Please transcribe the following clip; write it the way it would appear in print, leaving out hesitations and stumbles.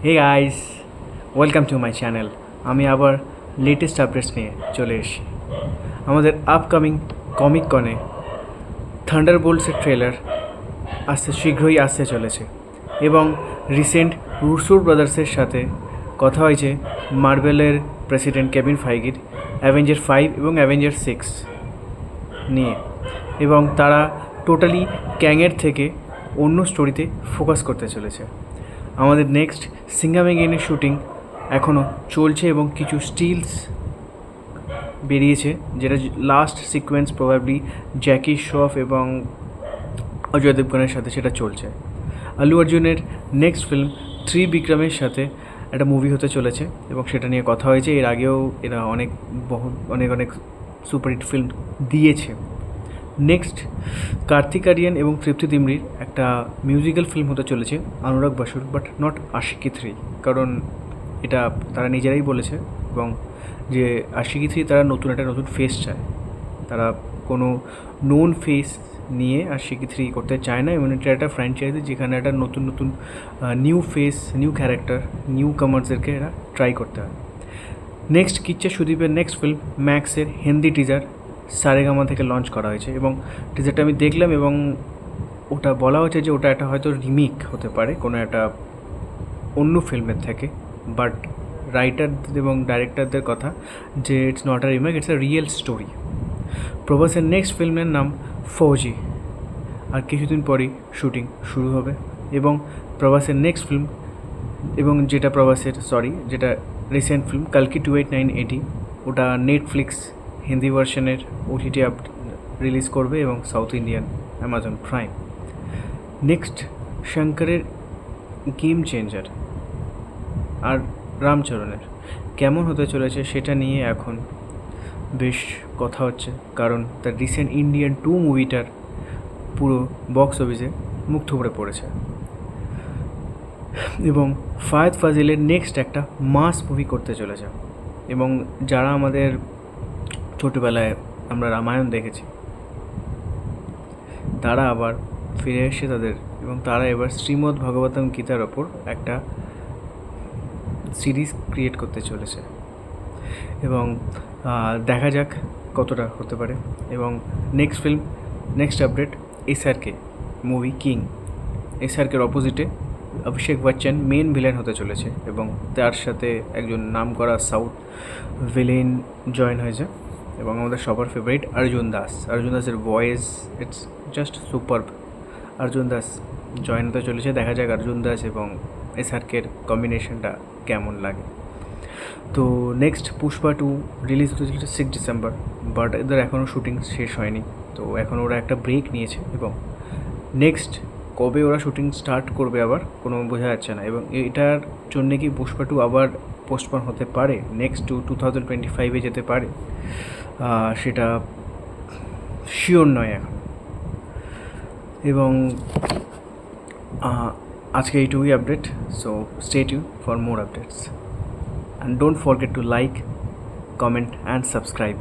Hey guys, welcome to my channel. আমি আবার latest updates নিয়ে চলে এসেছি। আমাদের আপকামিং কমিক কনে থান্ডারবোল্টসের ট্রেলার শীঘ্রই আসতে চলেছে এবং রিসেন্ট রুসোর ব্রাদার্সের সাথে কথা হয়েছে মার্বেলের প্রেসিডেন্ট কেভিন ফাইগির অ্যাভেঞ্জার 5 এবং অ্যাভেঞ্জার 6 নিয়ে, এবং তারা টোটালি ক্যাংয়ের থেকে অন্য স্টোরিতে ফোকাস করতে চলেছে। আমাদের নেক্সট সিঙ্গাম এগেইনের শ্যুটিং এখনও চলছে এবং কিছু স্টিলস বেরিয়েছে, যেটা last sequence probably Jackie Shroff এবং অজয় দেবগনের সাথে সেটা চলছে। আল্লু অর্জুনের নেক্সট ফিল্ম 3 বিক্রমের সাথে একটা মুভি হতে চলেছে এবং সেটা নিয়ে কথা হয়েছে। এর আগেও এরা অনেক সুপারহিট ফিল্ম দিয়েছে। নেক্সট কার্তিক আরিয়ান এবং তৃপ্তি দিমরির একটা মিউজিক্যাল ফিল্ম হতে চলেছে অনুরাগ বসুর, বাট নট আশিকি 3, কারণ এটা তারা নিজেরাই বলেছে এবং যে আশিকি 3 তারা একটা নতুন ফেস চায়। তারা কোনো নোন ফেস নিয়ে আশিকি 3 করতে চায় না, এবং এটা একটা ফ্র্যাঞ্চাইজি যেখানে একটা নতুন new face, new character, new কামার্সদেরকে এরা ট্রাই করতে হয়। নেক্সট কিচ্ছা সুদীপের নেক্সট ফিল্ম ম্যাক্সের হিন্দি টিজার সারেগামা থেকে লঞ্চ করা হয়েছে এবং টিজারটা আমি দেখলাম এবং ওটা বলা হয়েছে যে ওটা একটা হয়তো রিমেক হতে পারে কোনো একটা অন্য ফিল্মের থেকে, বাট রাইটার এবং ডাইরেক্টরদের কথা যে it's not a remake, it's a real story. প্রভাসের নেক্সট ফিল্মের নাম ফৌজি, আর কিছুদিন পরেই শুটিং শুরু হবে। এবং প্রভাসের নেক্সট ফিল্ম এবং যেটা রিসেন্ট ফিল্ম কালকি 289880, ওটা নেটফ্লিক্স হিন্দি ভার্সনের ওটিটি রিলিজ করবে এবং south Indian Amazon prime. Next শঙ্করের গেম চেঞ্জার আর রামচরণের কেমন হতে চলেছে সেটা নিয়ে এখন বেশ কথা হচ্ছে, কারণ তার রিসেন্ট ইন্ডিয়ান 2 মুভিটার পুরো বক্স অফিসে মুখ থুবড়ে পড়েছে। এবং ফায়াদ ফাজিলের নেক্সট একটা মাস মুভি করতে চলেছে, এবং যারা আমাদের ছোটোবেলায় আমরা রামায়ণ দেখেছি তারা আবার ফিরে এসে এবং তারা এবার শ্রীমদ্ ভগবতম গীতার ওপর একটা সিরিজ ক্রিয়েট করতে চলেছে এবং দেখা যাক কতটা হতে পারে। এবং next film, next update SRK movie King. এসআরকের অপোজিটে অভিষেক বচ্চন মেন ভিলেন হতে চলেছে এবং তার সাথে একজন নামকরা সাউথ ভিলেন জয়েন হয়েছে এবং আমাদের সবার ফেভারিট অর্জুন দাসের voice, it's just superb. Arjun Das join হতে চলেছে, দেখা যাক অর্জুন দাস এবং এসআরকের কম্বিনেশনটা কেমন লাগে। তো নেক্সট পুষ্পা 2 রিলিজ হতে চলেছে 6 ডিসেম্বর, বাট এদের এখনও শুটিং শেষ হয়নি, তো এখন ওরা একটা ব্রেক নিয়েছে এবং নেক্সট কবে ওরা শুটিং স্টার্ট করবে আবার কোনো বোঝা যাচ্ছে না। এবং এটার জন্যে কি পুষ্পা 2 আবার পোস্টপন হতে পারে, নেক্সট 2025-এ যেতে পারে, সেটা শিওর নয় এখন। এবং আজকে এইটুকুই update, so stay tune for more updates and don't forget to like, comment and subscribe.